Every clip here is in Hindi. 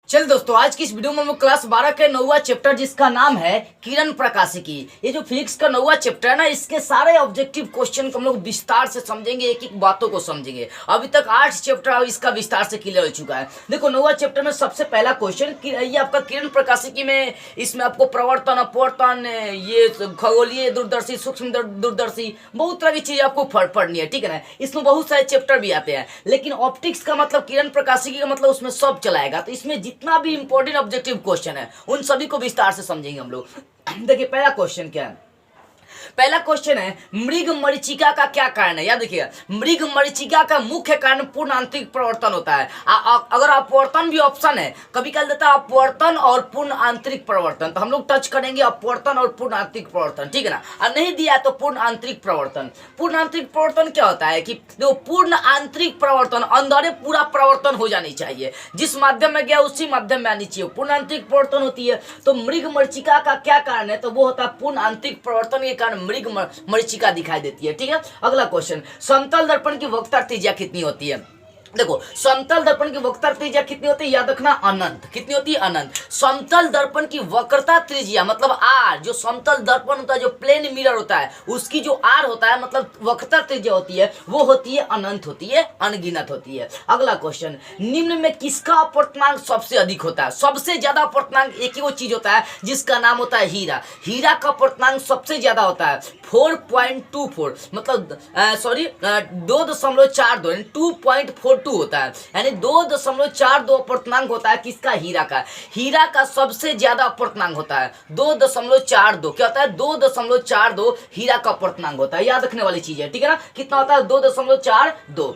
चल दोस्तों, आज की इस वीडियो में हम लोग क्लास 12 के 9वां चैप्टर जिसका नाम है किरण प्रकाशिकी। ये जो फिजिक्स का 9वां चैप्टर है ना, इसके सारे ऑब्जेक्टिव क्वेश्चन को हम लोग विस्तार से समझेंगे, एक एक बातों को समझेंगे। अभी तक 8 चैप्टर इसका विस्तार से क्लियर हो चुका है। देखो 9वां चैप्टर में सबसे पहला क्वेश्चन ये आपका किरण प्रकाशिकी में, इसमें आपको प्रवर्तन, अपवर्तन, ये खगोलीय दूरदर्शी, सूक्ष्म दूरदर्शी, बहुत तरह की चीजें आपको पढ़नी है, ठीक है ना। इसमें बहुत सारे चैप्टर भी आते हैं, लेकिन ऑप्टिक्स का मतलब, किरण प्रकाशिकी का मतलब उसमें सब चलाएगा। तो इसमें जितना भी इंपॉर्टेंट ऑब्जेक्टिव क्वेश्चन है उन सभी को विस्तार से समझेंगे हम लोग। देखिए पहला क्वेश्चन क्या है। पहला क्वेश्चन है मृग मरीचिका का क्या कारण है। याद देखिएगा, मृग मरीचिका का मुख्य कारण पूर्ण आंतरिक प्रवर्तन होता है। अगर अपवर्तन भी ऑप्शन है, कभी कल देता है अपवर्तन और पूर्ण आंतरिक प्रवर्तन, तो हम लोग टच करेंगे अपवर्तन और पूर्ण आंतरिक प्रवर्तन, ठीक है ना। और नहीं दिया तो पूर्ण आंतरिक प्रवर्तन। पूर्ण आंतरिक प्रवर्तन क्या होता है कि देखो, पूर्ण आंतरिक प्रवर्तन अंदर पूरा प्रवर्तन हो जानी चाहिए, जिस माध्यम में गया उसी माध्यम में आनी चाहिए, पूर्ण आंतरिक प्रवर्तन होती है। तो मृग मरीचिका का क्या कारण है, तो वो होता है पूर्ण आंतरिक प्रवर्तन के कारण मृग मरीचिका दिखाई देती है, ठीक है। अगला क्वेश्चन, समतल दर्पण की वक्रता त्रिज्या कितनी होती है। देखो समतल दर्पण की वक्रता त्रिज्या कितनी होती है, याद रखना अनंत। कितनी होती है, अनंत। समतल दर्पण की वक्रता त्रिज्या मतलब आर, जो समतल दर्पण होता है, जो प्लेन मिरर होता है, उसकी जो आर होता है मतलब वक्रता त्रिज्या होती है, वो होती है अनंत, होती है अनगिनत होती है। अगला क्वेश्चन, निम्न में किसका अपवर्तनांक सबसे अधिक होता है। सबसे ज्यादा अपवर्तनांक एक ही वो चीज होता है जिसका नाम होता है हीरा। हीरा का अपवर्तनांक सबसे ज्यादा होता है 4.24, मतलब सॉरी 2.42 यानी 2.42 होता है, यानी 2.42 अपवर्तनांक होता है किसका, हीरा का। हीरा का सबसे ज्यादा अपवर्तनांक होता है 2.42। क्या होता है, 2.42 हीरा का अपवर्तनांक होता है। याद रखने वाली चीज है, ठीक है ना। कितना होता है, 2.42।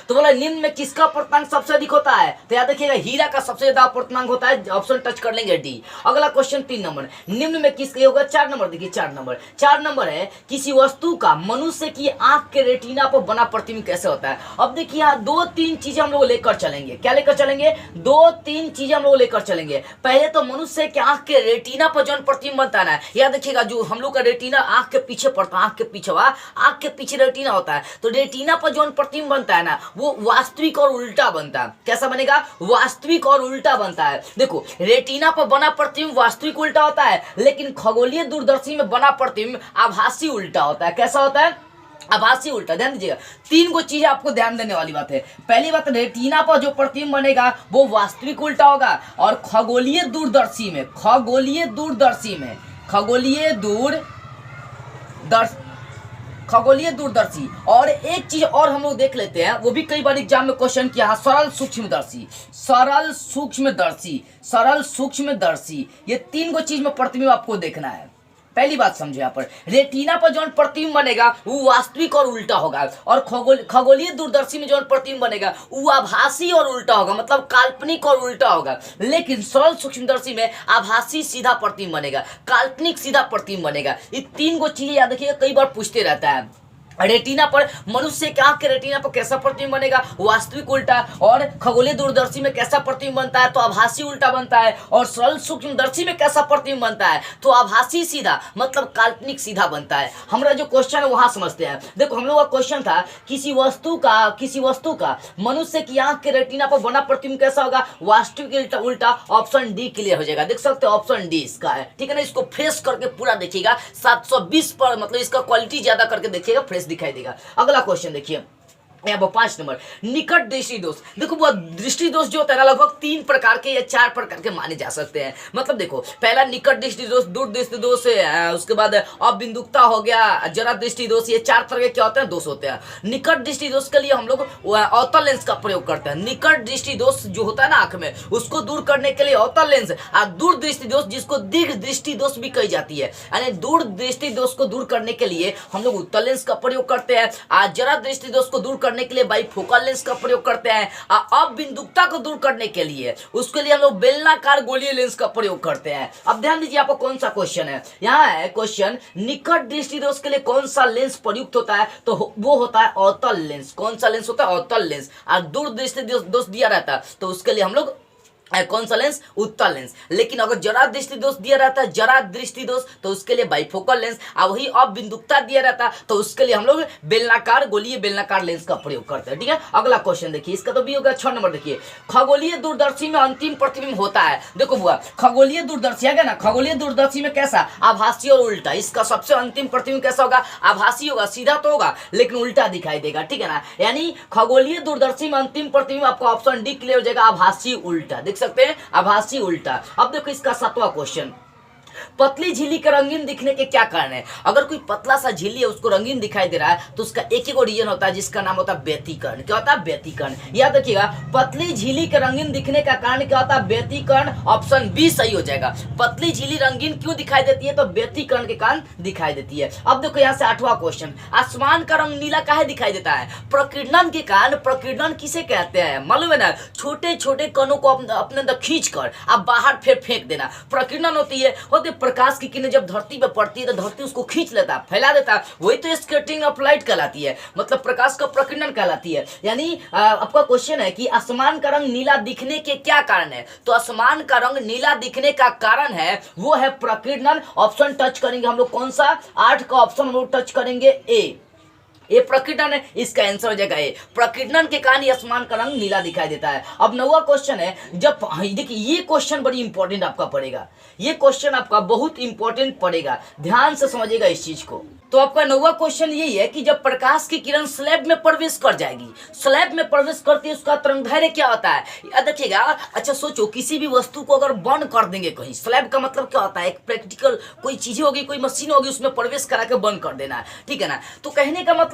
तो बोला निम्न में किसका अपवर्तनांक सबसे अधिक होता है, तो याद रखिएगा हीरा का सबसे ज्यादा अपवर्तनांक होता है। ऑप्शन टच कर लेंगे डी। अगला क्वेश्चन 3 नंबर, निम्न में किसके होगा, 4 नंबर। देखिए 4 नंबर है, किसी वस्तु का मनुष्य की आंख के रेटिना पर बना प्रतिबिंब कैसे होता है। अब देखिए यहाँ 2-3 चीजें हम लोग लेकर चलेंगे। क्या लेकर चलेंगे, 2-3 चीजें हम लोग लेकर चलेंगे। पहले तो मनुष्य के आंख के रेटिना पर जो प्रतिबिंब बनता है ना, याद रखिएगा जो हम लोग का रेटिना आंख के पीछे पड़ता है, आंख के पीछे आंख के पीछे रेटिना होता है, तो रेटिना पर जो प्रतिबिंब बनता है ना, वो वास्तविक और उल्टा बनता है। कैसा बनेगा, वास्तविक और उल्टा बनता है। देखो रेटिना पर बना प्रतिबिंब वास्तविक उल्टा होता है, लेकिन खगोलीय दूरदर्शी में बना प्रतिबिंब आभासी उल्टा होता है। कैसा होता है, आभासी उल्टा। ध्यान दीजिएगा, 3 को चीजें आपको ध्यान देने वाली बात है। पहली बात, रेटिना पर जो प्रतिबिंब बनेगा वो वास्तविक उल्टा होगा, और खगोलीय दूरदर्शी में खगोलीय दूरदर्शी। और एक चीज और हम लोग देख लेते हैं, वो भी कई बार एग्जाम में क्वेश्चन किया है, सरल सूक्ष्मदर्शी। ये 3 को चीज में प्रतिबिंब आपको देखना है। पहली बात समझो, यहाँ पर रेटिना पर जो प्रतिबिंब बनेगा वो वास्तविक और उल्टा होगा, और खगोलीय दूरदर्शी में जो प्रतिबिंब बनेगा वो आभासी और उल्टा होगा, मतलब काल्पनिक और उल्टा होगा। लेकिन सरल सूक्ष्मदर्शी में आभासी सीधा प्रतिबिंब बनेगा, काल्पनिक सीधा प्रतिबिंब बनेगा। ये 3 को चीजें याद रखिएगा, कई बार पूछते रहता है। रेटिना पर, मनुष्य के आंख के रेटिना पर कैसा प्रतिबिंब बनेगा, वास्तविक उल्टा, और खगोलीय दूरदर्शी में कैसा प्रतिबिंब बनता है, तो आभासी उल्टा बनता है, और सरल सूक्ष्मदर्शी में कैसा प्रतिबिंब बनता है, तो आभासी सीधा मतलब काल्पनिक सीधा बनता है। हमारा जो क्वेश्चन है वहां समझते हैं। देखो हम लोग का क्वेश्चन था किसी वस्तु का मनुष्य की आंख के रेटिना पर बना प्रतिबिंब कैसा होगा, वास्तविक उल्टा। ऑप्शन डी क्लियर हो जाएगा, देख सकते हो ऑप्शन डी इसका है, ठीक है ना। इसको फ्रेश करके पूरा देखिएगा, 720 पर, मतलब इसका क्वालिटी ज्यादा करके देखिएगा, फ्रेश दिखाई देगा। अगला क्वेश्चन देखिए, यहाँ पर 5 नंबर, निकट दृष्टि दोष। देखो वो दृष्टि दोष जो होता है ना, लगभग 3 प्रकार के या 4 प्रकार के माने जा सकते हैं। मतलब देखो, पहला निकट दृष्टि दोष, दूर दृष्टि दोष, उसके बाद अबिंदुकता हो गया, जरा दृष्टि दोष। ये 4 तरह के क्या होते हैं, दोष होते हैं। निकट दृष्टि दोष के लिए हम लोग अवतल लेंस का प्रयोग करते हैं। निकट दृष्टि दोष जो होता है ना आंख में, उसको दूर करने के लिए अवतल लेंस, और दूर दृष्टि दोष जिसको दीर्घ दृष्टि दोष भी कही जाती है, यानी दूर दृष्टि दोष को दूर करने के लिए हम लोग उत्तल लेंस का प्रयोग करते हैं। और जरा दृष्टि दोष को दूर के लिए बाइफोकल लेंस का प्रयोग करते हैं। अब बिंदुकता को दूर करने के लिए उसके लिए हम लोग बेलनाकार गोलीय लेंस का प्रयोग करते हैं। अब ध्यान दीजिए आपको कौन सा क्वेश्चन है, यहाँ है क्वेश्चन, निकट दृष्टि दोष के लिए कौन सा लेंस प्रयुक्त होता है, तो वो होता है अवतल लेंस। कौन सा लेंस होता है, अवतल लेंस। और दूर दृष्टि दोष दिया रहता है तो उसके लिए हम लोग कौन सा लेंस? उत्तल लेंस। लेकिन अगर जरा दृष्टि दोष दिया रहता है, जरा दृष्टि दोष, तो उसके लिए बाइफोकल लेंस, और वही अबिंदुकता दिया रहता तो उसके लिए हम लोग बेलनाकार, गोलीय बेलनाकार लेंस का प्रयोग करते हैं। ठीक है, अगला क्वेश्चन देखिए, इसका तो भी होगा 6 नंबर। देखिए, खगोलीय दूरदर्शी में अंतिम प्रतिबिंब होता है। देखो बुआ, खगोलीय दूरदर्शी है ना, खगोलीय दूरदर्शी में कैसा? आभासी और उल्टा। इसका सबसे अंतिम प्रतिबिंब कैसा होगा? आभासी होगा, सीधा तो होगा लेकिन उल्टा दिखाई देगा। ठीक है ना, यानी खगोलीय दूरदर्शी में अंतिम प्रतिबिंब आपका ऑप्शन डी क्लियर हो जाएगा, आभासी उल्टा। देख सकते हैं, आभासी उल्टा। अब देखो इसका 7वां क्वेश्चन, पतली झिल्ली का रंगीन दिखने के क्या कारण है? अगर कोई पतला सा झिल्ली है उसको रंगीन दिखाई दे रहा है तो उसका एक ही रीजन होता है जिसका नाम होता है व्यतिकरण। क्या होता है? व्यतिकरण। याद रखिएगा, पतली झिल्ली के रंगीन दिखने का कारण क्या होता है? व्यतिकरण। ऑप्शन बी सही हो जाएगा। पतली झिल्ली रंगीन क्यों दिखाई देती है? तो व्यतिकरण के कारण दिखाई देती है। अब देखो यहाँ से 8वां क्वेश्चन, आसमान का रंग नीला काहे दिखाई देता है? प्रकीर्णन के कारण। प्रकीर्णन किसे कहते हैं मालूम है ना? छोटे छोटे कणों को अपने अंदर खींच कर आप बाहर फिर फेंक देना, प्रकीर्णन होती है। प्रकाश की किरणें जब धरती पर पड़ती है तो धरती उसको खींच लेता है, फैला देता है, वही तो स्कैटरिंग ऑफ लाइट कहलाती है, मतलब प्रकाश का प्रकीर्णन कहलाती है। यानी आपका क्वेश्चन है कि आसमान का रंग नीला दिखने के क्या कारण है? तो आसमान का रंग नीला दिखने का कारण है वो है प्रकीर्णन। ऑप्शन टच करेंगे हम लोग कौन सा? 8 का ऑप्शन हम लोग टच करेंगे, ए प्रकीर्णन है। इसका आंसर हो जाएगा ए, प्रकीर्णन के कारण आसमान का रंग नीला दिखाई देता है। अब 9वां क्वेश्चन है, जब देखिए ये क्वेश्चन बड़ी इंपॉर्टेंट आपका पड़ेगा, ये क्वेश्चन आपका बहुत इंपॉर्टेंट पड़ेगा, ध्यान से समझिएगा इस चीज को। तो आपका 9वां क्वेश्चन यही है कि जब प्रकाश की किरण स्लैब में प्रवेश कर जाएगी, स्लैब में प्रवेश करती है, उसका तरंगदैर्घ्य क्या होता है? देखिएगा, अच्छा सोचो, किसी भी वस्तु को अगर बंद कर देंगे कहीं, स्लैब का मतलब क्या होता है? एक प्रैक्टिकल कोई चीज होगी, कोई मशीन होगी, उसमें प्रवेश करा के बंद कर देना है। ठीक है ना, तो कहने का मतलब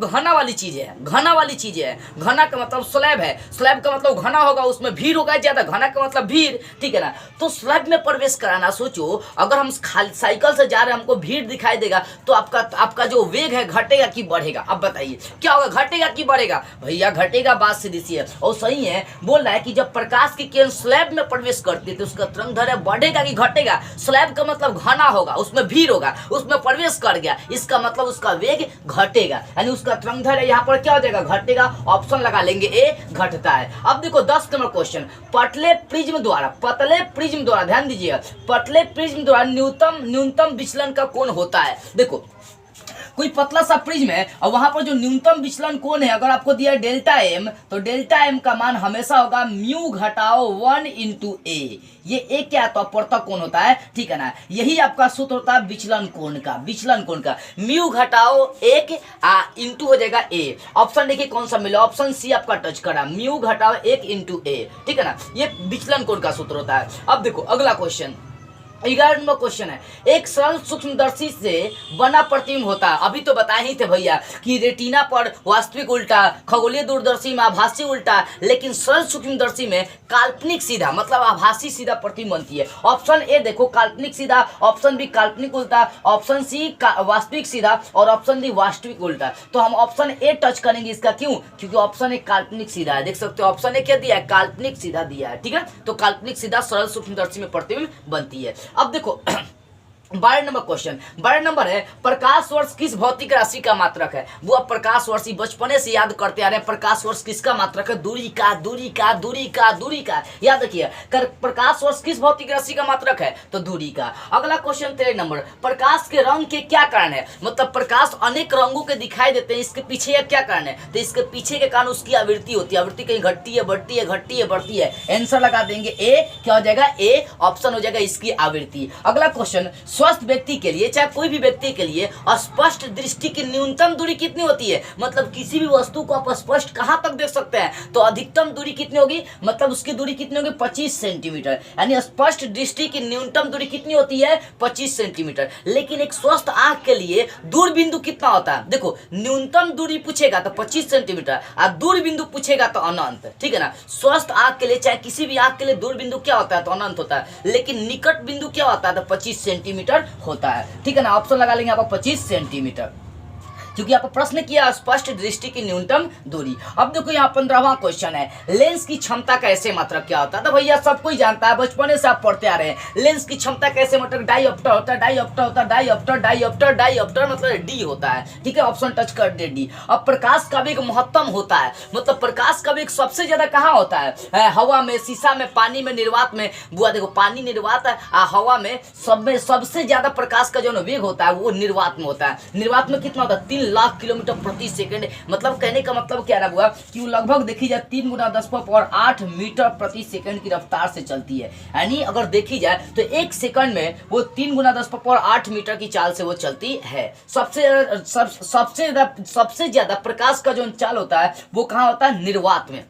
घना वाली चीज है, घना वाली चीज है। घना का मतलब स्लैब है, स्लैब का मतलब घना होगा, उसमें भीड़ होगा ज्यादा, घना का मतलब भीड़। ठीक है ना, तो स्लैब में प्रवेश कराना, सोचो अगर हम साइकिल से जा रहे हैं, हमको भीड़ दिखाई देगा तो आपका जो वेग है घटेगा कि बढ़ेगा? अब बताइए क्या होगा, घटेगा कि बढ़ेगा? भैया घटेगा, बात सीधी सी है और सही है। बोल रहा है कि जब प्रकाश की किरण स्लैब में प्रवेश करती है तो उसका तरंगदैर्घ्य बढ़ेगा कि घटेगा? स्लैब का मतलब घना होगा, उसमें भीड़ होगा, उसमें प्रवेश कर गया, इसका मतलब उसका वेग घटेगा, यानी उसका तरंगदैर्घ्य यहाँ पर क्या हो जाएगा? घटेगा। ऑप्शन लगा लेंगे ए, घटता है। अब देखो 10 नंबर क्वेश्चन, पतले प्रिज्म द्वारा ध्यान दीजिएगा, पतले प्रिज्म द्वारा न्यूनतम विचलन का कोण होता है। देखो कोई पतला सा प्रिज्म है और वहां पर जो न्यूनतम विचलन कोण है, अगर आपको दिया है डेल्टा एम, तो डेल्टा एम का मान हमेशा होगा म्यू घटाओ 1 इंटू ए। ये एक क्या है? तो अपवर्तक कोण होता है। ठीक है ना, यही आपका सूत्र होता है विचलन कोण का, म्यू घटाओ 1 इंटू हो जाएगा ए। ऑप्शन देखिए कौन सा मिला, ऑप्शन सी आपका टच करा, म्यू घटाओ 1 इंटू ए। ठीक है ना, ये विचलन कोण का सूत्र होता है। अब देखो अगला क्वेश्चन, 11 नंबर क्वेश्चन है, एक सरल सूक्ष्मदर्शी से बना प्रतिबिंब होता है। अभी तो बताए ही थे भैया कि रेटिना पर वास्तविक उल्टा, खगोलीय दूरदर्शी में आभासी उल्टा, लेकिन सरल सूक्ष्मदर्शी में काल्पनिक सीधा, मतलब आभासी सीधा प्रतिबिंब बनती है। ऑप्शन ए देखो काल्पनिक सीधा, ऑप्शन बी काल्पनिक उल्टा, ऑप्शन सी वास्तविक सीधा और ऑप्शन डी वास्तविक उल्टा। तो हम ऑप्शन ए टच करेंगे इसका, क्यों? क्योंकि ऑप्शन ए काल्पनिक सीधा है। देख सकते हो ऑप्शन ए क्या दिया है? काल्पनिक सीधा दिया है। ठीक है, तो काल्पनिक सीधा सरल सूक्ष्मदर्शी में प्रतिबिंब बनती है। अब देखो 12 नंबर क्वेश्चन, 12 नंबर है, प्रकाश वर्ष किस भौतिक राशि का मात्रक है? वो अब प्रकाश वर्ष बचपने से याद करते आ रहे हैं, प्रकाश वर्ष किसका मात्रक है? दूरी का। याद रखिए, प्रकाश वर्ष किस भौतिक राशि का मात्रक है? तो दूरी का। अगला क्वेश्चन 13 नंबर, प्रकाश के रंग के क्या कारण है? मतलब प्रकाश अनेक रंगों के दिखाई देते हैं, इसके पीछे क्या कारण है? तो इसके पीछे के कारण उसकी आवृत्ति होती है, आवृत्ति कहीं घटती है, बढ़ती है। आंसर लगा देंगे ए, क्या हो जाएगा? ए ऑप्शन हो जाएगा इसकी आवृत्ति। अगला क्वेश्चन, स्वस्थ व्यक्ति के लिए, चाहे कोई भी व्यक्ति के लिए, स्पष्ट दृष्टि की न्यूनतम दूरी कितनी होती है? मतलब किसी भी वस्तु को आप स्पष्ट कहां तक देख सकते हैं? तो अधिकतम दूरी कितनी होगी? मतलब उसकी दूरी कितनी होगी? 25 सेंटीमीटर। यानी स्पष्ट दृष्टि की न्यूनतम दूरी कितनी होती है? 25 सेंटीमीटर। लेकिन एक स्वस्थ आंख के लिए दूर बिंदु कितना होता है? देखो न्यूनतम दूरी पूछेगा तो 25 सेंटीमीटर और दूर बिंदु पूछेगा तो अनंत। ठीक है ना, स्वस्थ आंख के लिए, चाहे किसी भी आंख के लिए दूर बिंदु क्या होता है? तो अनंत होता है। लेकिन निकट बिंदु क्या होता है? तो 25 सेंटीमीटर होता है। ठीक है ना, ऑप्शन लगा लेंगे आपको 25 सेंटीमीटर। क्योंकि यहाँ पर प्रश्न किया स्पष्ट दृष्टि की न्यूनतम दूरी। अब देखो यहाँ 15वां क्वेश्चन है, लेंस की क्षमता कैसे मात्रक क्या होता है? तो भैया सब कोई जानता है, बचपने से आप पढ़ते आ रहे हैं। लेंस की क्षमता कैसे मात्रक डाईऑप्टर होता है, डाईऑप्टर होता है, डाईऑप्टर डाईऑप्टर डाईऑप्टर मतलब डी होता है। ठीक है, ऑप्शन टच कर दे डी। अब प्रकाश का वेग महत्तम होता है, मतलब प्रकाश का वेग सबसे ज्यादा कहाँ होता है? हवा में, शीशा में, पानी में, निर्वात में। बुआ देखो, पानी निर्वात है, हवा में, सब में सबसे ज्यादा प्रकाश का जो वेग होता है वो निर्वात में होता है। निर्वात में कितना होता है? 3 लाख किलोमीटर प्रति सेकंड। मतलब कहने का मतलब क्या रहा हुआ कि वो लगभग देखी जाए 3 × 10⁸ मीटर प्रति सेकंड की रफ्तार से चलती है। यानी अगर देखी जाए तो 1 सेकंड में वो 3 × 10⁸ मीटर की चाल से वो चलती है। सबसे ज्यादा प्रकाश का जो चाल होता है वो कहाँ होता है? निर्वात में।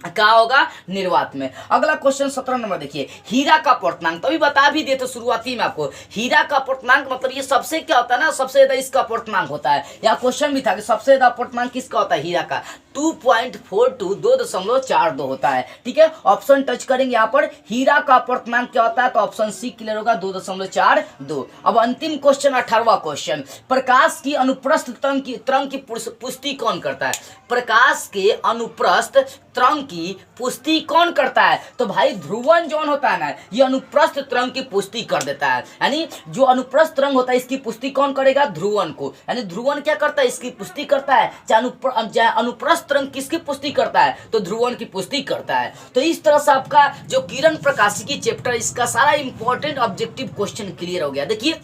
क्या होगा? निर्वात में। अगला क्वेश्चन 17 नंबर देखिए, हीरा का अपवर्तनांक। तभी बता भी देते शुरुआती में आपको, हीरा का अपवर्तनांक मतलब ये सबसे क्या होता है ना, सबसे ज्यादा इसका अपवर्तनांक होता है। यहाँ क्वेश्चन भी था कि सबसे ज्यादा अपवर्तनांक किसका होता है? हीरा का। 2.42 2.42 होता है। ठीक है, ऑप्शन टच करेंगे यहाँ पर, हीरा का अपवर्तनांक क्या होता है? तो ऑप्शन सी क्लियर होगा, 2.42। अब अंतिम क्वेश्चन 18वां क्वेश्चन, प्रकाश की अनुप्रस्थ तरंग की पुष्टि कौन करता है? प्रकाश के अनुप्रस्थ तरंग की पुष्टि कौन करता है? तो भाई ध्रुवन जौन होता है ना, ये अनुप्रस्थ तरंग की पुष्टि कर देता है। यानी जो अनुप्रस्थ तरंग होता है इसकी पुष्टि कौन करेगा? ध्रुवन को। यानी ध्रुवन क्या करता है? इसकी पुष्टि करता है। चाहे अनुप्रस्थ तरंग किसकी पुष्टि करता है? तो ध्रुवन की पुष्टि करता है। तो इस तरह से आपका जो किरण प्रकाशिकी चैप्टर, इसका सारा इंपॉर्टेंट ऑब्जेक्टिव क्वेश्चन क्लियर हो गया। देखिए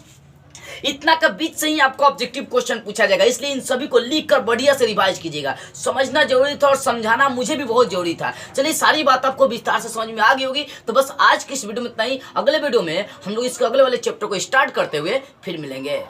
इतना का बीच से ही आपको ऑब्जेक्टिव क्वेश्चन पूछा जाएगा, इसलिए इन सभी को लिख कर बढ़िया से रिवाइज कीजिएगा। समझना जरूरी था और समझाना मुझे भी बहुत जरूरी था। चलिए सारी बात आपको विस्तार से समझ में आ गई होगी। तो बस आज की इस वीडियो में इतना ही। अगले वीडियो में हम लोग इसके अगले वाले चैप्टर को स्टार्ट करते हुए फिर मिलेंगे।